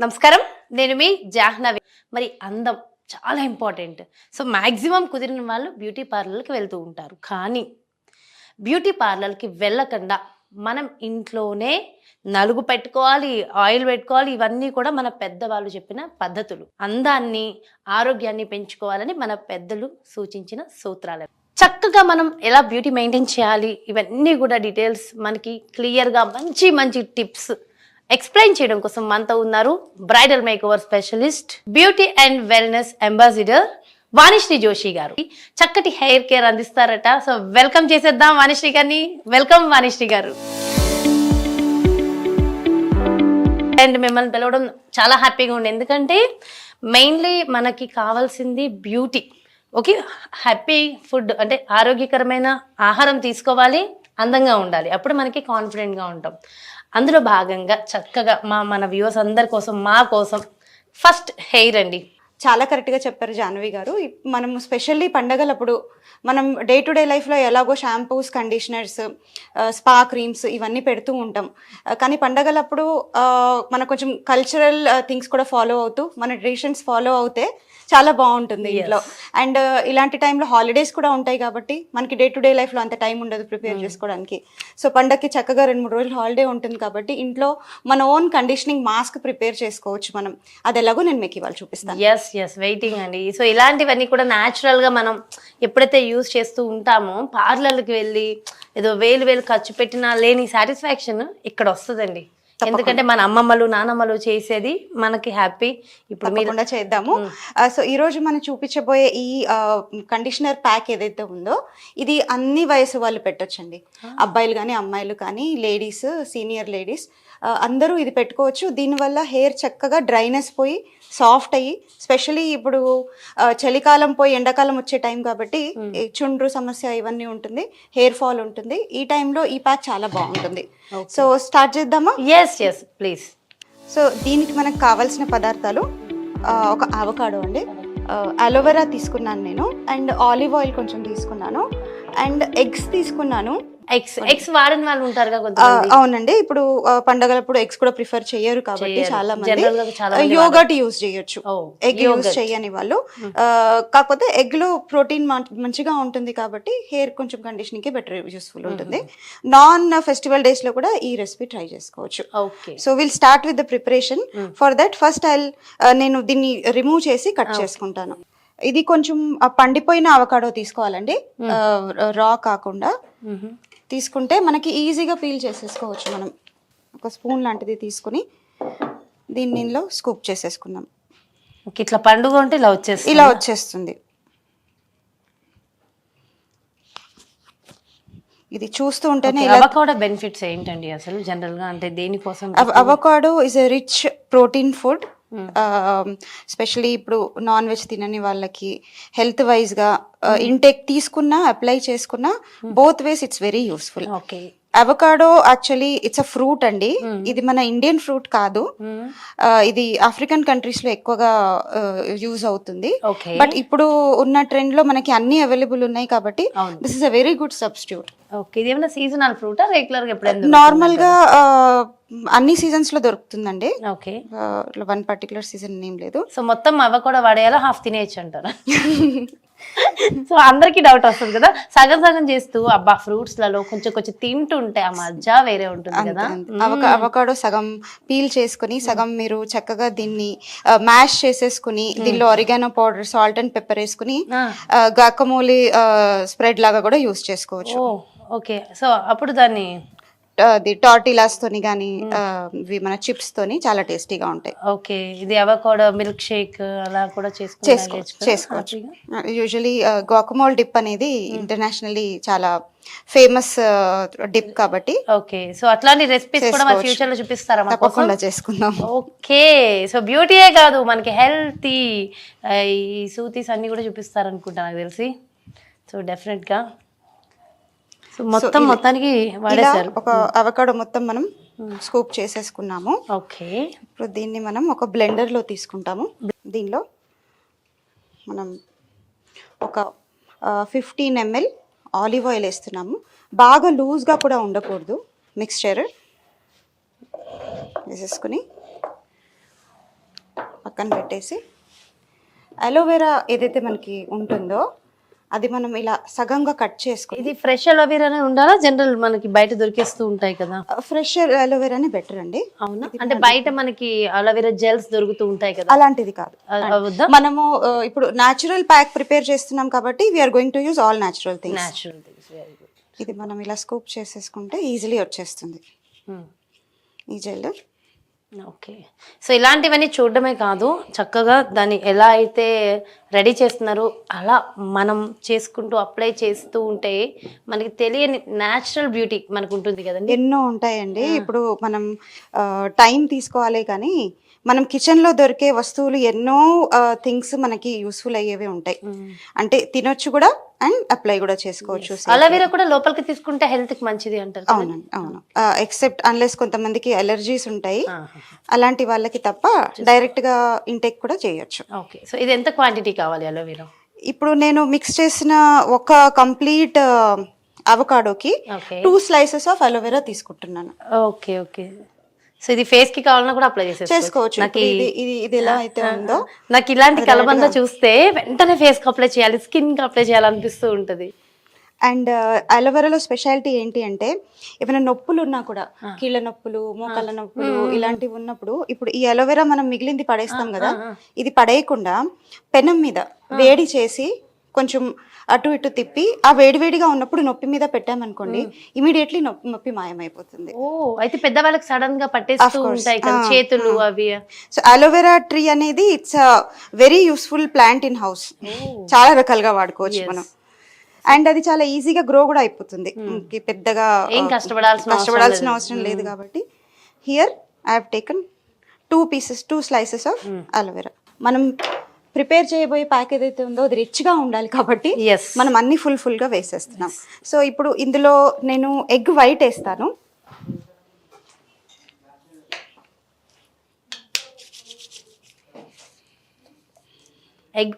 నమస్కారం, నేను మీ జాహ్నవి. మరి అందం చాలా ఇంపార్టెంట్. సో మ్యాక్సిమం కుదిరిన వాళ్ళు బ్యూటీ పార్లర్కి వెళ్తూ ఉంటారు. కానీ బ్యూటీ పార్లర్కి వెళ్ళకుండా మనం ఇంట్లోనే నలుగు పెట్టుకోవాలి, ఆయిల్ పెట్టుకోవాలి. ఇవన్నీ కూడా మన పెద్దవాళ్ళు చెప్పిన పద్ధతులు. అందాన్ని, ఆరోగ్యాన్ని పెంచుకోవాలని మన పెద్దలు సూచించిన సూత్రాలు. చక్కగా మనం ఎలా బ్యూటీ మెయింటైన్ చేయాలి, ఇవన్నీ కూడా డీటెయిల్స్ మనకి క్లియర్గా మంచి మంచి టిప్స్ ఎక్స్ప్లెయిన్ చేయడం కోసం మనతో ఉన్నారు bridal makeover specialist, beauty and wellness ambassador Vanisri Joshi గారు. చక్కటి హెయిర్ కేర్ అందిస్తారట. సో వెల్కమ్ చేసేద్దాం వాణిశ్రీ గారిని. వెల్కమ్ వాణిశ్రీ గారు. అండ్ మిమ్మల్ని పిలవడం చాలా హ్యాపీగా ఉంది, ఎందుకంటే మెయిన్లీ మనకి కావాల్సింది బ్యూటీ. ఓకే, హ్యాపీ ఫుడ్ అంటే ఆరోగ్యకరమైన ఆహారం తీసుకోవాలి, అందంగా ఉండాలి, అప్పుడు మనకి కాన్ఫిడెంట్గా ఉంటాం. అందులో భాగంగా చక్కగా మన వ్యూవర్స్ అందరి కోసం, మా కోసం ఫస్ట్ హెయిర్ అండి. చాలా కరెక్ట్గా చెప్పారు జాహ్నవి గారు. మనం స్పెషల్లీ పండగలప్పుడు మనం డే టు డే లైఫ్లో ఎలాగో షాంపూస్, కండిషనర్స్, స్పా క్రీమ్స్ ఇవన్నీ పెడుతూ ఉంటాం. కానీ పండగలప్పుడు మన కొంచెం కల్చరల్ థింగ్స్ కూడా ఫాలో అవుతూ, మన ట్రెడిషన్స్ ఫాలో అవుతే చాలా బాగుంటుంది ఇంట్లో. అండ్ ఇలాంటి టైంలో హాలిడేస్ కూడా ఉంటాయి కాబట్టి మనకి డే టు డే లైఫ్లో అంత టైం ఉండదు ప్రిపేర్ చేసుకోవడానికి. సో పండగకి చక్కగా 2-3 రోజులు హాలిడే ఉంటుంది కాబట్టి ఇంట్లో మన ఓన్ కండిషనింగ్ మాస్క్ ప్రిపేర్ చేసుకోవచ్చు మనం. అది ఎలాగో నేను మీకు ఇవాళ చూపిస్తాను. ఎస్ వెయిటింగ్ అండి. సో ఇలాంటివన్నీ కూడా న్యాచురల్గా మనం ఎప్పుడైతే యూజ్ చేస్తూ ఉంటామో, పార్లర్కి వెళ్ళి ఏదో వేలు ఖర్చు పెట్టినా లేని సాటిస్ఫాక్షన్ ఇక్కడ వస్తుందండి. ఎందుకంటే మన అమ్మమ్మలు, నానమ్మలు చేసేది మనకి హ్యాపీ. ఇప్పుడు తప్పకుండా చేద్దాము. సో ఈ రోజు మనం చూపించబోయే ఈ కండిషనర్ ప్యాక్ ఏదైతే ఉందో ఇది అన్ని వయసు వాళ్ళు పెట్టొచ్చండి. అబ్బాయిలు కానీ అమ్మాయిలు కానీ, లేడీస్, సీనియర్ లేడీస్ అందరూ ఇది పెట్టుకోవచ్చు. దీనివల్ల హెయిర్ చక్కగా డ్రైనెస్ పోయి సాఫ్ట్ అయ్యి, స్పెషలీ ఇప్పుడు చలికాలం పోయి ఎండాకాలం వచ్చే టైం కాబట్టి చుండ్రు సమస్య ఇవన్నీ ఉంటుంది, హెయిర్ ఫాల్ ఉంటుంది. ఈ టైంలో ఈ ప్యాక్ చాలా బాగుంటుంది. సో స్టార్ట్ చేద్దామా? Yes please. సో దీనికి మనకు కావాల్సిన పదార్థాలు ఒక అవకాడో అండి, అలోవెరా తీసుకున్నాను నేను, అండ్ ఆలివ్ ఆయిల్ కొంచెం తీసుకున్నాను, అండ్ ఎగ్స్ తీసుకున్నాను. ఎగ్స్ వాడని వాళ్ళు ఉంటారు కదా. అవునండి, ఇప్పుడు పండగలప్పుడు ఎగ్స్ కూడా ప్రిఫర్ చేయరు కాబట్టి చాలా మంది యోగర్ట్ యూజ్ చేయొచ్చు. ఎగ్ యూజ్ చేయని వాళ్ళు, కాకపోతే ఎగ్ లో ప్రోటీన్ మంచిగా ఉంటుంది కాబట్టి హెయిర్ కొంచెం కండిషనింగ్ కి బెటర్ యూస్ఫుల్ ఉంటుంది. నాన్ ఫెస్టివల్ డేస్ లో కూడా ఈ రెసిపీ ట్రై చేసుకోవచ్చు. So will start with the preparation. For that first నేను దీన్ని రిమూవ్ చేసి కట్ చేసుకుంటాను. ఇది కొంచెం పండిపోయిన అవకాడో తీసుకోవాలండి, రా కాకుండా తీసుకుంటే మనకి ఈజీగా పీల్ చేసేసుకోవచ్చు. మనం ఒక స్పూన్ లాంటిది తీసుకుని దీనిలో స్కూప్ చేసేసుకుందాం. ఇట్లా పండుగ ఉంటే ఇలా వచ్చేస్తుంది. ఇది చూస్తూ ఉంటేనే. అవకాడో బెనిఫిట్స్ ఏంటండి అసలు జనరల్ గా, అంటే దేనికోసం? Avocado is a rich protein food. Especially ఇప్పుడు నాన్ వెజ్ తినని వాళ్ళకి హెల్త్ వైజ్ గా ఇంటేక్ తీసుకున్నా, అప్లై చేసుకున్నా, both ways it's very useful. Avocado actually it's a fruit అండి. ఇది మన ఇండియన్ ఫ్రూట్ కాదు, ఇది ఆఫ్రికన్ కంట్రీస్ లో ఎక్కువగా యూజ్ అవుతుంది. బట్ ఇప్పుడు ఉన్న ట్రెండ్ లో మనకి అన్ని అవైలబుల్ ఉన్నాయి కాబట్టి this is a very good substitute. Seasonal ఫ్రూటా, రెగ్యులర్ గా ఎప్పుడైనా? నార్మల్ గా అన్ని సీజన్స్ లో దొరుకుతుందండి. వన్ పర్టికులర్ సీజన్ ఏం లేదు. సో మొత్తం అవకాడో వాడేయాలా, హాఫ్ తినేయచ్చు అంటారా? సో అందరికి డౌట్ వస్తుంది కదా, సగం చేస్తూ అబ్బా ఫ్రూట్స్ లలో కొంచెం తింటుంటే ఆ మజా వేరే ఉంటుంది కదా. అవకాడో సగం పీల్ చేసుకుని, సగం మీరు చక్కగా దీన్ని మ్యాష్ చేసేసుకుని, దీనిలో oregano powder, salt and pepper వేసుకుని గాకమోలి స్ప్రెడ్ లాగా కూడా యూస్ చేసుకోవచ్చు. ఓకే, సో అప్పుడు దాన్ని టార్టిలాస్ తోని కానీ మన చిప్స్ తోని చాలా టేస్టీగా ఉంటాయి. ఓకే, ఇది అవకాడో మిల్క్ షేక్ అలా కూడా చేసుకోవచ్చు. యూజువలీ గాకమోల్ డిప్ అనేది ఇంటర్నేషనల్లీ చాలా ఫేమస్ డిప్ కాబట్టి. ఓకే, సో అట్లాంటి రెసిపీస్ కూడా మన ఫ్యూచర్ లో చూపిస్తారా? తప్పకుండా చేసుకుందాం. ఓకే, సో బ్యూటీయే కాదు మనకి హెల్తీ ఈ సూతీస్ అన్ని కూడా చూపిస్తారు అనుకుంటా నాకు తెలిసి. సో డెఫినెట్ గా మొత్తానికి వాడేసారు. ఒక అవకాడో మొత్తం మనం స్కూప్ చేసేసుకున్నాము. ఓకే, ఇప్పుడు దీన్ని మనం ఒక బ్లెండర్ లో తీసుకుంటాము. దీనిలో మనం ఒక 15 ml ఆలివ్ ఆయిల్ వేస్తున్నాము. బాగా లూజ్గా కూడా ఉండకూడదు మిక్స్చర్. వేసేసుకుని పక్కన పెట్టేసి అలోవెరా ఏదైతే మనకి ఉంటుందో అది మనం ఇలా సగంగా కట్ చేసుకుని, ఇది ఫ్రెష్ అలోవెరానే ఉండాలా? జనరల్ మనకి బయట దొరికేస్తూ ఉంటాయి కదా. ఫ్రెష్ అలోవెరానే బెటర్ అండి. అవునా? అంటే బయట మనకి అలోవెరా జెల్స్ దొరుకుతూ ఉంటాయి కదా, అలాంటిది కాదు. వద్దా? మనము ఇప్పుడు న్యాచురల్ ప్యాక్ ప్రిపేర్ చేస్తున్నాం కాబట్టి we are going to use all natural things. Natural things, very good. ఇది మనం ఇలా స్కూప్ చేసేసుకుంటే ఈజీలీ వచ్చేస్తుంది ఈ జెల్. ఓకే. సో ఇలాంటివన్నీ చూడడమే కాదు, చక్కగా దాన్ని ఎలా అయితే రెడీ చేస్తున్నారో అలా మనం చేసుకుంటూ అప్లై చేస్తూ ఉంటే మనకి తెలియని న్యాచురల్ బ్యూటీ మనకు ఉంటుంది కదండి. ఎన్నో ఉంటాయండి. ఇప్పుడు మనం టైం తీసుకోవాలి కానీ మనం కిచెన్లో దొరికే వస్తువులు ఎన్నో థింగ్స్ మనకి యూస్ఫుల్ అయ్యేవి ఉంటాయి. అంటే తినొచ్చు కూడా అండ్ అప్లై కూడా చేసుకోవచ్చు. అలోవెరా కూడా లోపలికి తీసుకుంటే హెల్త్ కి మంచిది అంటారు. అవునండి, అవును. ఎక్సెప్ట్ అన్లెస్ కొంతమందికి అలర్జీస్ ఉంటాయి, అలాంటి వాళ్ళకి తప్ప డైరెక్ట్ గా ఇంటేక్ కూడా చేయొచ్చు. ఓకే. సో ఇది ఎంత క్వాంటిటీ కావాలి అలోవెరా? ఇప్పుడు నేను మిక్స్ చేసిన ఒక కంప్లీట్ అవకాడోకి 2 slices ఆఫ్ అలోవెరా తీసుకుంటున్నాను. Okay okay. సో ఇది ఫేస్ కి కావాలన్నా కూడా అప్లై చేసుకోవచ్చు. ఇది ఎలా అయితే ఉందో, నాకు ఇలాంటి కలబంద చూస్తే వెంటనే ఫేస్ కి అప్లై చేయాలి, స్కిన్ కి అప్లై చేయాలనిపిస్తూ ఉంటది. అండ్ అలోవెరాలో స్పెషాలిటీ ఏంటి అంటే ఏమైనా నొప్పులు ఉన్నా కూడా, కీళ్ళ నొప్పులు, మోకాళ్ళ నొప్పులు ఇలాంటివి ఉన్నప్పుడు ఇప్పుడు ఈ అలోవెరా మనం మిగిలింది పడేస్తాం కదా, ఇది పడేయకుండా పెనం మీద వేడి చేసి కొంచెం అటు ఇటు తిప్పి ఆ వేడివేడిగా ఉన్నప్పుడు నొప్పి మీద పెట్టామనుకోండి, ఇమీడియట్లీ నొప్పి మాయమైపోతుంది. ఓ, అయితే పెద్దవాళ్ళకి సడన్ గా పట్టేస్తూ ఉంటాయి కదా చేతులు అవి. సో అలోవెరా ట్రీ అనేది it's very useful plant in house. చాలా రకాలుగా వాడుకోవచ్చు మనం. అండ్ అది చాలా ఈజీగా గ్రో కూడా అయిపోతుంది, పెద్దగా ఏం కష్టపడాల్సిన అవసరం లేదు. కాబట్టి here I have taken 2 slices of aloe vera. మనం ప్రిపేర్ చేయబోయే ప్యాక్ ఏదైతే ఉందో అది రిచ్గా ఉండాలి కాబట్టి మనం అన్ని ఫుల్గా వేసేస్తున్నాం. సో ఇప్పుడు ఇందులో నేను ఎగ్ వైట్ వేస్తాను.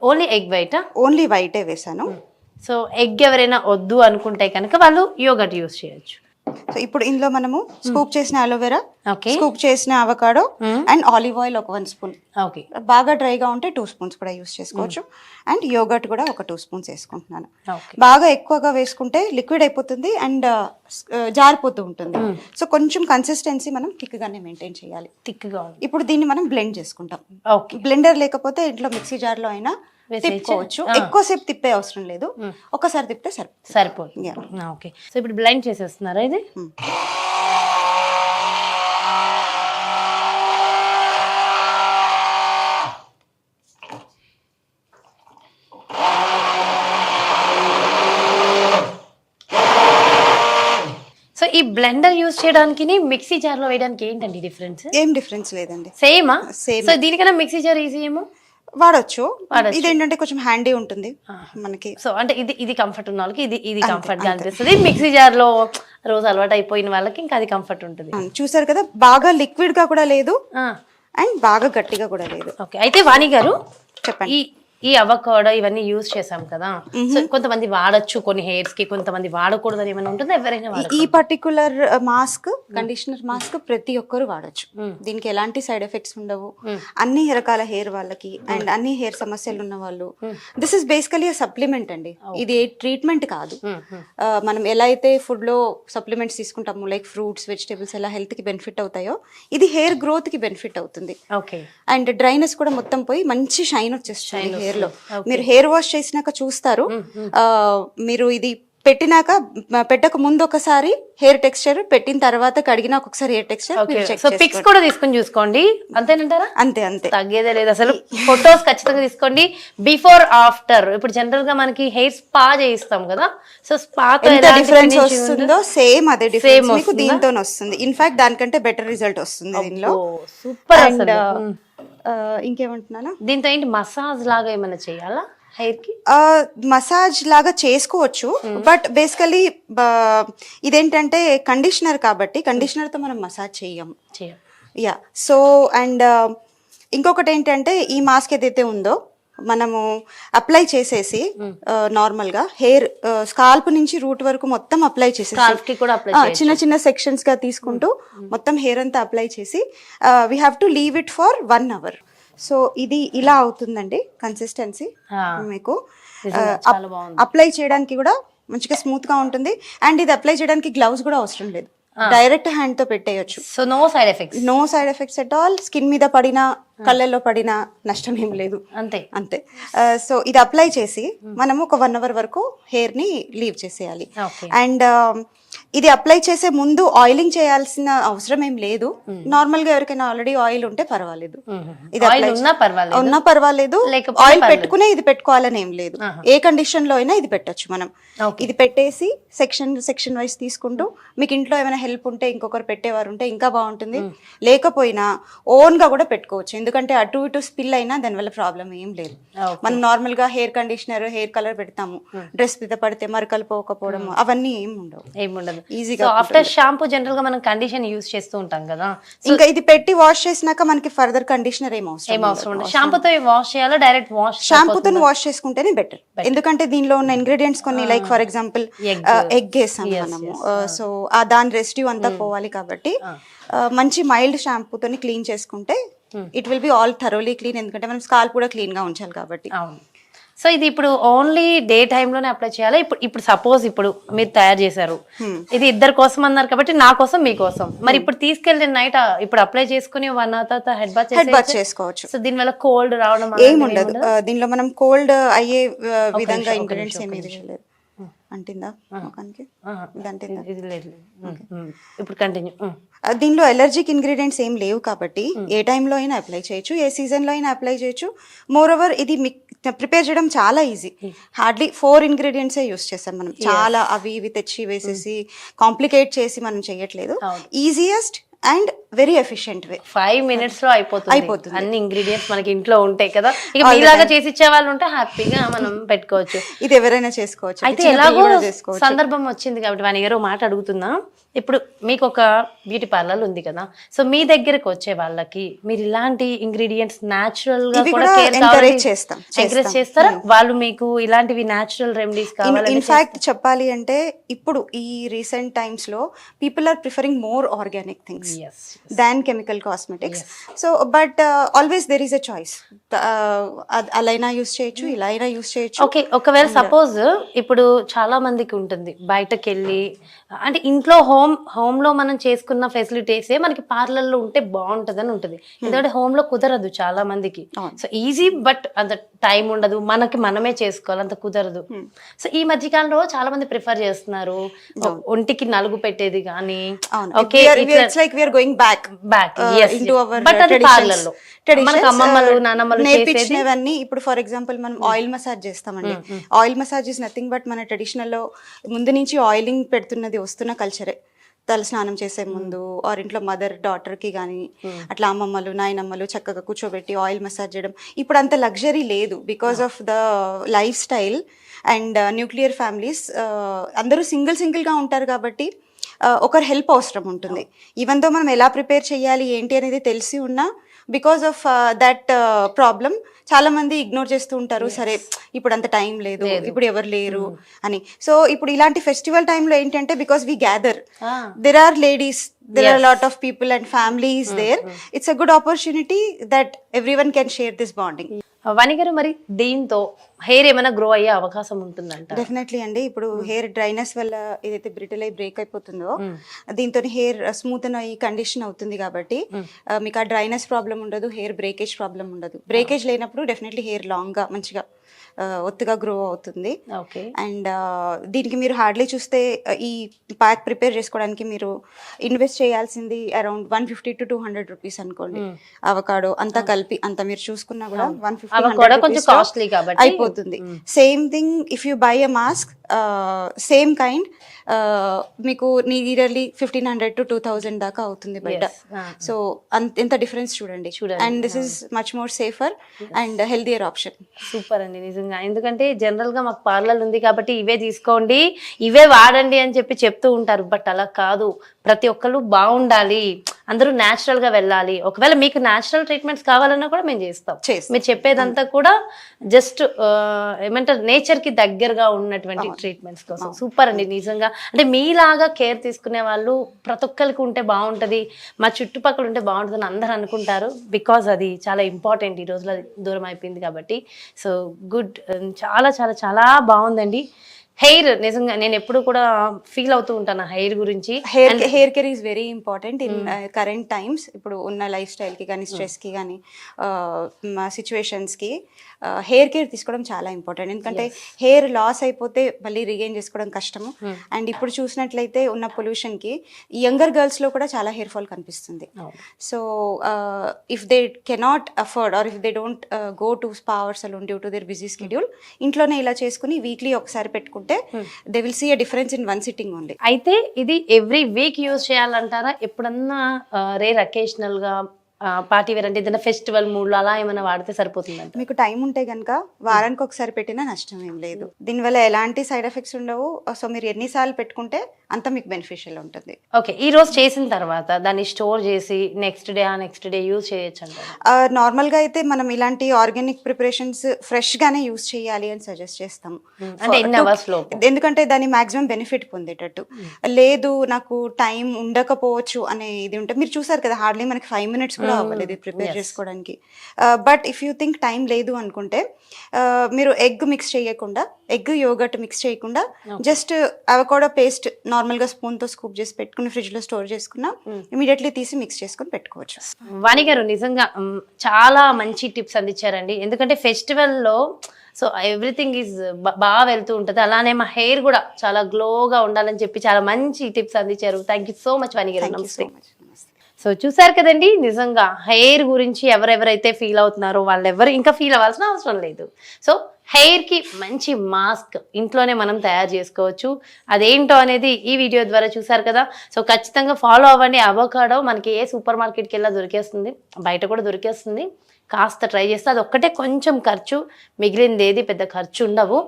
Only egg white? ఓన్లీ వైటే వేసాను. సో ఎగ్ ఎవరైనా వద్దు అనుకుంటే కనుక వాళ్ళు యోగర్ట్ యూస్ చేయొచ్చు. సో ఇప్పుడు ఇందులో మనము స్కూప్ చేసిన అలోవెరా, స్కూప్ చేసిన అవకాడో అండ్ ఆలివ్ ఆయిల్ ఒక 1 spoon, బాగా డ్రైగా ఉంటే 2 spoons కూడా యూస్ చేసుకోవచ్చు. అండ్ యోగర్ట్ కూడా ఒక 2 spoons వేసుకుంటున్నాను. బాగా ఎక్కువగా వేసుకుంటే లిక్విడ్ అయిపోతుంది అండ్ జారిపోతూ ఉంటుంది. సో కొంచెం కన్సిస్టెన్సీ మనం థిక్గానే మెయింటైన్ చేయాలి. ఇప్పుడు దీన్ని మనం బ్లెండ్ చేసుకుంటాం. బ్లెండర్ లేకపోతే ఇంట్లో మిక్సీ జార్లో అయినా తిప్పుకోవచ్చు. ఎక్కువసేపు తిప్పే అవసరం లేదు, ఒకసారి తిప్పితే సరిపోతుంది. ఓకే. సో ఇప్పుడు బ్లెండ్ చేసేస్తున్నారా ఇది? సో ఈ బ్లెండర్ యూస్ చేయడానికి మిక్సీ జార్ లో వేయడానికి ఏంటండి డిఫరెన్స్? ఏం డిఫరెన్స్ లేదండి, సేమా. సో దీనికన్నా మిక్సీ జార్ ఈజీ ఏమో వాడచ్చు. ఇదేంటంటే కొంచెం హ్యాండీ ఉంటుంది మనకి. సో అంటే ఇది కంఫర్ట్ ఉన్న వాళ్ళకి ఇది కంఫర్ట్ గా అనిపిస్తుంది. మిక్సీ జార్ లో రోజు అలవాటు అయిపోయిన వాళ్ళకి ఇంకా అది కంఫర్ట్ ఉంటుంది. చూసారు కదా, బాగా లిక్విడ్ గా కూడా లేదు అండ్ బాగా గట్టిగా కూడా లేదు. ఓకే. అయితే వాణి గారు చెప్పండి, ఈ అవకాడో ఇవన్నీ యూజ్ చేసాం కదా, సో కొంతమంది వాడచ్చు కొన్ని హెయిర్స్ కి, కొంతమంది వాడకూడదు అని ఏమైనా ఉంటుందా? ఎవరైనా ఈ పర్టికులర్ మాస్క్, కండిషనర్ మాస్క్ ప్రతి ఒక్కరు వాడచ్చు. దీనికి ఎలాంటి సైడ్ ఎఫెక్ట్స్ ఉండవు. అన్ని రకాల హెయిర్ వాళ్ళకి అండ్ అన్ని హెయిర్ సమస్యలు ఉన్న వాళ్ళు, దిస్ ఇస్ బేసికలీ సప్లిమెంట్ అండి. ఇది ట్రీట్మెంట్ కాదు. మనం ఎలా అయితే ఫుడ్ లో సప్లిమెంట్స్ తీసుకుంటాము, లైక్ ఫ్రూట్స్, వెజిటేబుల్స్ ఎలా హెల్త్ కి బెనిఫిట్ అవుతాయో, ఇది హెయిర్ గ్రోత్ కి బెనిఫిట్ అవుతుంది. అండ్ డ్రైనెస్ కూడా మొత్తం పోయి మంచి షైన్ వచ్చేస్తుంది హెయిర్ లో. మీరు హెయిర్ వాష్ చేసినాక చూస్తారు, మీరు ఇది పెట్టక ముందు ఒకసారి హెయిర్ టెక్స్చర్, పెట్టిన తర్వాత కడిగిన ఒకసారి హెయిర్ టెక్స్చర్. సో పిక్స్ కూడా తీసుకొని చూసుకోండి, అంతేనంటారా? అంతే, తగ్గేదే లేదు అసలు. ఫొటోస్ ఖచ్చితంగా తీసుకోండి, బిఫోర్ ఆఫ్టర్. ఇప్పుడు జనరల్ గా మనకి హెయిర్ స్పా చేయిస్తాం కదా, సో స్పా డిఫరెన్స్ వస్తుందో సేమ్ అదే డిఫరెన్స్ మీకు దీంతో వస్తుంది. ఇన్ఫాక్ట్ దానికంటే బెటర్ రిజల్ట్ వస్తుంది దీనిలో. సూపర్. ఇంకేమంటున్నాను, దీంతో ఏంటి మసాజ్ లాగా ఏమైనా చేయాలా హెయిర్ కి? మసాజ్ లాగా చేసుకోవచ్చు, బట్ బేసికలీ ఇదేంటంటే కండిషనర్ కాబట్టి కండిషనర్ తో మనం మసాజ్ చెయ్యం. యా. సో అండ్ ఇంకొకటి ఏంటంటే ఈ మాస్క్ ఏదైతే ఉందో మనము అప్లై చేసేసి నార్మల్ గా హెయిర్ స్కాల్ప్ నుంచి రూట్ వరకు మొత్తం అప్లై చేసేసి చిన్న చిన్న సెక్షన్స్ గా తీసుకుంటూ మొత్తం హెయిర్ అంతా అప్లై చేసి we have to leave it for 1 hour. So ఇది ఇలా అవుతుందండి కన్సిస్టెన్సీ మీకు. నిజంగా చాలా బాగుంది. అప్లై చేయడానికి కూడా మంచిగా స్మూత్ గా ఉంటుంది. అండ్ ఇది అప్లై చేయడానికి గ్లౌస్ కూడా అవసరం లేదు, డైరెక్ట్ హ్యాండ్ తో పెట్టేయచ్చు. So no side effects. No side effects at all. Skin మీద పడినా కళ్ళల్లో పడినా నష్టం ఏం లేదు. అంతే అంతే. సో ఇది అప్లై చేసి మనము ఒక 1 hour వరకు హెయిర్ ని లీవ్ చేసేయాలి. Okay. అండ్ ఇది అప్లై చేసే ముందు ఆయిలింగ్ చేయాల్సిన అవసరం ఏం లేదు. నార్మల్ గా ఎవరికైనా ఆల్రెడీ ఆయిల్ ఉంటే పర్వాలేదు, ఇది ఆయిల్ ఉన్నా పర్వాలేదు, ఉన్నా పర్వాలేదు. లేకపోతే ఆయిల్ పెట్టుకునే ఇది పెట్టుకోవాలని ఏం లేదు, ఏ కండిషన్ లో అయినా ఇది పెట్టొచ్చు మనం. ఇది పెట్టేసి సెక్షన్ వైజ్ తీసుకుంటూ, మీకు ఇంట్లో ఏమైనా హెల్ప్ ఉంటే ఇంకొకరు పెట్టేవారు ఉంటే ఇంకా బాగుంటుంది. లేకపోయినా ఓన్ గా కూడా పెట్టుకోవచ్చు, ఎందుకంటే అటు ఇటు స్పిల్ అయినా దానివల్ల ప్రాబ్లం ఏం లేదు. మనం నార్మల్ గా హెయిర్ కండిషనర్, హెయిర్ కలర్ పెడతాము, డ్రెస్ మీద పడితే మరకలు పోకపోవడం అవన్నీ ఏం ఉండవు. ఈజీగా. ఆఫ్టర్ షాంపూ జనరల్ గా మనం కండిషన్ యూజ్ చేస్తూ ఉంటాం కదా, ఇంకా ఇది పెట్టి వాష్ చేసినాక మనకి ఫర్దర్ కండిషనర్ ఏం అవసరం ఉండదు. షాంపూతో వాష్ చేయాలా, డైరెక్ట్ వాష్? షాంపూతో వాష్ చేసుకుంటేనే బెటర్, ఎందుకంటే దీనిలో ఉన్న ఇంగ్రీడియంట్స్ కొన్ని లైక్ ఫర్ ఎగ్జాంపుల్ ఎగ్ వేసాం మనము, సో దాని రెసిడ్యూ అంతా పోవాలి కాబట్టి మంచి మైల్డ్ షాంపూతో క్లీన్ చేసుకుంటే it will be all thoroughly clean, ఎందుకంటే మనం స్కాల్ప్ కూడా క్లీన్ గా ఉంచాలి కాబట్టి. సో ఇది ఇప్పుడు ఓన్లీ డే లోనే అప్లై చేయాలి. ఇప్పుడు సపోజ్ ఇప్పుడు మీరు తయారు చేశారు, ఇది ఇద్దరు కోసం అన్నారు కాబట్టి నా కోసం మీకోసం, మరి ఇప్పుడు తీసుకెళ్ళి నైట్ ఇప్పుడు అప్లై చేసుకుని 1 hour తర్వాత హెడ్ బాత్ చేసుకోవచ్చు. సో దీనివల్ల కోల్డ్ రావడం ఏం ఉండదు. దీనిలో మనం కోల్డ్ అయ్యే విధంగా ఇంగ్రీడియంట్స్ ఏమీ లేదు. అంటిందా ముఖానికి? ఇప్పుడు కంటిన్యూ. దీనిలో ఎలర్జిక్ ఇంగ్రీడియంట్స్ ఏం లేవు కాబట్టి ఏ టైంలో అయినా అప్లై చేయొచ్చు, ఏ సీజన్లో అయినా అప్లై చేయొచ్చు. మోర్ ఓవర్ ఇది ప్రిపేర్ చేయడం చాలా ఈజీ. హార్డ్లీ 4 ingredients యూస్ చేస్తాం మనం, చాలా అవి ఇవి తెచ్చి వేసేసి కాంప్లికేట్ చేసి మనం చేయట్లేదు. Easiest and very efficient way. 5 minutes లో అయిపోతుంది. అన్ని ఇంగ్రీడియంట్స్ మనకి ఇంట్లో ఉంటాయి కదా, ఇక మీలాగా చేసి ఇచ్చే వాళ్ళు ఉంటే హ్యాపీగా మనం పెట్టుకోవచ్చు. ఇది ఎవరైనా చేసుకోవచ్చు. అయితే ఎలాగో సందర్భం వచ్చింది కాబట్టి 1 year మాట అడుగుతున్నా. ఇప్పుడు మీకు ఒక బ్యూటీ పార్లర్ ఉంది కదా, సో మీ దగ్గరకు వచ్చే వాళ్ళకి మీరు ఇలాంటి ఇంగ్రీడియంట్స్ న్యాచురల్ గా కూడా ఎంకరేజ్ చేస్తారా? వాళ్ళు మీకు ఇలాంటివి న్యాచురల్ రెమెడీస్ కావాలి? ఇన్ఫాక్ట్ చెప్పాలి అంటే ఇప్పుడు ఈ రీసెంట్ టైమ్స్ లో people are preferring more organic things than chemical cosmetics. So but always there is a choice. అలా అయినా యూస్ చేయొచ్చు, ఇలా అయినా యూస్ చేయొచ్చు. ఓకే, ఒకవేళ సపోజ్ ఇప్పుడు చాలా మందికి ఉంటుంది బయటకు వెళ్ళి, అంటే ఇంట్లో హోమ్ లో మనం చేసుకున్న ఫెసిలిటీస్ మనకి పార్లర్ లో ఉంటే బాగుంటదని ఉంటుంది, ఎందుకంటే హోమ్ లో కుదరదు చాలా మందికి. సో ఈజీ బట్ అంత టైం ఉండదు, మనమే చేసుకోవాలి, అంత కుదరదు. సో ఈ మధ్య కాలంలో చాలా మంది ప్రిఫర్ చేస్తున్నారు ఒంటికి నలుగు పెట్టేది కానీ, మనకు అమ్మమ్మలు నానమ్మలు నేర్పించినవన్నీ. ఇప్పుడు ఫర్ ఎగ్జాంపుల్ మనం ఆయిల్ మసాజ్ చేస్తామండి. Oil massage is nothing but మన ట్రెడిషనల్ లో ముందు నుంచి ఆయిలింగ్ పెడుతున్నది వస్తున్న కల్చరే. తల స్నానం చేసే ముందు ఆర్ ఇంట్లో మదర్ డాటర్ కి కానీ అట్లా అమ్మమ్మలు నాయనమ్మలు చక్కగా కూర్చోబెట్టి ఆయిల్ మసాజ్ చేయడం. ఇప్పుడు అంత లగ్జరీ లేదు because of the life style and nuclear families. అందరూ సింగిల్ గా ఉంటారు కాబట్టి ఒకరు హెల్ప్ అవసరం ఉంటుంది. ఈవెన్ దో మనం ఎలా ప్రిపేర్ చేయాలి ఏంటి అనేది తెలిసి ఉన్నా బికాస్ ఆఫ్ దట్ ప్రాబ్లం చాలా మంది ఇగ్నోర్ చేస్తూ ఉంటారు. సరే ఇప్పుడు అంత టైం లేదు, ఇప్పుడు ఎవరు లేరు అని. సో ఇప్పుడు ఇలాంటి ఫెస్టివల్ టైంలో ఏంటంటే because we gather, there are ladies, there are a lot of people and families there. It's a good opportunity that everyone can share this bonding. వనిగారు, మరి దీంతో హెయిర్ ఏమైనా గ్రో అయ్యే అవకాశం ఉంటుందంట? డెఫినెట్లీ అండి. ఇప్పుడు హెయిర్ డ్రైనెస్ వల్ల ఏదైతే బ్రిటిల్ అయి బ్రేక్ అయిపోతుందో దీంతో హెయిర్ స్మూత్ అయ్యి కండిషన్ అవుతుంది కాబట్టి మీకు ఆ డ్రైనెస్ ప్రాబ్లం ఉండదు, హెయిర్ బ్రేకేజ్ ప్రాబ్లం ఉండదు. బ్రేకేజ్ లేనప్పుడు డెఫినెట్లీ హెయిర్ లాంగ్ గా మంచిగా ఒత్తుగా గ్రో అవుతుంది. అండ్ దీనికి మీరు హార్డ్లీ చూస్తే ఈ ప్యాక్ ప్రిపేర్ చేసుకోవడానికి మీరు ఇన్వెస్ట్ చేయాల్సింది అరౌండ్ 150 to 200 రూపీస్ అనుకోండి. అవకాడో అంతా కలిపి అంత మీరు చూసుకున్నా కూడా 150 అయిపోతుంది. Same thing if you by a mask same kind మీకు నియర్లీ 1500 to 2000 దాకా అవుతుంది బయట. సో ఎంత డిఫరెన్స్ చూడండి. And this is much more safer and healthier option. Super అండి నిజంగా. ఎందుకంటే జనరల్ గా మాకు పార్లర్ ఉంది కాబట్టి ఇవే తీసుకోండి, ఇవే వాడండి అని చెప్తూ ఉంటారు. బట్ అలా కాదు, ప్రతి ఒక్కరు బాగుండాలి అందరూ natural గా వెళ్ళాలి, ఒకవేళ మీకు న్యాచురల్ ట్రీట్మెంట్స్ కావాలన్నా కూడా మేము చేస్తాం. చేస్తాం. మీరు చెప్పేదంతా కూడా జస్ట్ ఏమంటారు నేచర్ కి దగ్గరగా ఉన్నటువంటి ట్రీట్మెంట్స్ కోసం. సూపర్ అండి నిజంగా. అంటే మీలాగా కేర్ తీసుకునే వాళ్ళు ప్రతి ఒక్కరికి ఉంటే బాగుంటది, మా చుట్టుపక్కల ఉంటే బాగుంటుంది అని అందరూ అనుకుంటారు. బికాజ్ అది చాలా ఇంపార్టెంట్ ఈ రోజులో, దూరం అయిపోయింది కాబట్టి. సో గుడ్, చాలా చాలా చాలా బాగుందండి. హెయిర్ నిజంగా నేను ఎప్పుడు కూడా ఫీల్ అవుతూ ఉంటాను హెయిర్ గురించి. Hair care is very important in current times. ఇప్పుడు ఉన్న లైఫ్ స్టైల్కి కానీ స్ట్రెస్కి కానీ సిచ్యువేషన్స్కి హెయిర్ కేర్ తీసుకోవడం చాలా ఇంపార్టెంట్. ఎందుకంటే హెయిర్ లాస్ అయిపోతే మళ్ళీ రీగెయిన్ చేసుకోవడం కష్టము. అండ్ ఇప్పుడు చూసినట్లయితే ఉన్న పొల్యూషన్కి యంగర్ గర్ల్స్లో కూడా చాలా హెయిర్ ఫాల్ కనిపిస్తుంది. So if they cannot afford or if they don't go to spa or salon due to their busy schedule, ఇంట్లోనే ఇలా చేసుకుని వీక్లీ ఒకసారి పెట్టుకుంటే they will see a difference in one sitting only. అయితే ఇది every week use చేయాలంటారా? ఎప్పుడన్నా rare occasional గా పార్టీ వేర్ అంటే ఏదైనా ఫెస్టివల్ మూడ్ లో అలా ఏమైనా వాడితే సరిపోతుందంట? మీకు టైం ఉంటే కనుక వారానికి ఒకసారి పెట్టినా నష్టం ఏం లేదు. దీనివల్ల ఎలాంటి సైడ్ ఎఫెక్ట్స్ ఉండవు. సో మీరు ఎన్నిసార్లు పెట్టుకుంటే అంత మీకు బెనిఫిషియల్ ఉంటుంది. ఓకే, ఈ రోజు చేసిన తర్వాత దాన్ని స్టోర్ చేసి నెక్స్ట్ డే యూజ్ చేయొచ్చు అంటారా? నార్మల్గా అయితే మనం ఇలాంటి ఆర్గానిక్ ప్రిపరేషన్స్ ఫ్రెష్గానే యూజ్ చేయాలి అని సజెస్ట్ చేస్తాం. అంటే ఎన్ని అవర్స్ లో? ఎందుకంటే దాని మాక్సిమం బెనిఫిట్ పొందేటట్టు. లేదు నాకు టైం ఉండకపోవచ్చు అనే ఇది ఉంటే, మీరు చూసారు కదా హార్డ్లీ మనకి 5 minutes కూడా అవ్వలేదు ప్రిపేర్ చేసుకోవడానికి. But if you think time లేదు అనుకుంటే మీరు ఎగ్ మిక్స్ చేయకుండా, ఎగ్ యోగర్ట్ మిక్స్ చేయకుండా జస్ట్ అవకాడో పేస్ట్ నార్మల్గా స్పూన్తో స్కూప్ చేసి పెట్టుకుని ఫ్రిడ్జ్లో స్టోర్ చేసుకున్నా ఇమీడియట్లీ తీసి మిక్స్ చేసుకుని పెట్టుకోవచ్చు. వాణి గారు నిజంగా చాలా మంచి టిప్స్ అందించారండి. ఎందుకంటే ఫెస్టివల్లో సో ఎవ్రీథింగ్ ఈజ్ బాగా వెళ్తూ ఉంటుంది. అలానే మా హెయిర్ కూడా చాలా గ్లోగా ఉండాలని చెప్పి చాలా మంచి టిప్స్ అందించారు. థ్యాంక్ యూ సో మచ్ వాణి గారు. నమస్తే. సో చూసారు కదండి, నిజంగా హెయిర్ గురించి ఎవరెవరైతే ఫీల్ అవుతున్నారో వాళ్ళెవరు ఇంకా ఫీల్ అవ్వాల్సిన అవసరం లేదు. సో హెయిర్కి మంచి మాస్క్ ఇంట్లోనే మనం తయారు చేసుకోవచ్చు. అదేంటో అనేది ఈ వీడియో ద్వారా చూసారు కదా. సో ఖచ్చితంగా ఫాలో అవ్వండి. అవకాడో మనకి ఏ సూపర్ మార్కెట్కి వెళ్ళా దొరికేస్తుంది, బయట కూడా దొరికేస్తుంది. కాస్త ట్రై చేస్తే అది ఒక్కటే కొంచెం ఖర్చు, మిగిలింది ఏది పెద్ద ఖర్చు ఉండవు.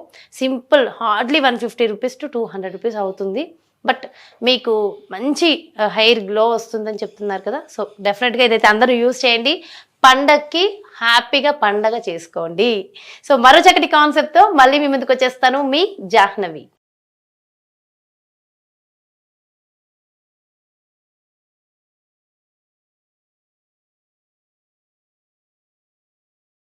Simple, hardly 150 rupees to 200 rupees అవుతుంది. బట్ మీకు మంచి హెయిర్ గ్లో వస్తుందని చెప్తున్నారు కదా. సో డెఫినెట్గా ఇదైతే అందరూ యూజ్ చేయండి. పండగకి హ్యాపీగా పండగ చేసుకోండి. సో మరో చక్కటి కాన్సెప్ట్తో మళ్ళీ మీ ముందుకు వచ్చేస్తాను, మీ జాహ్నవి.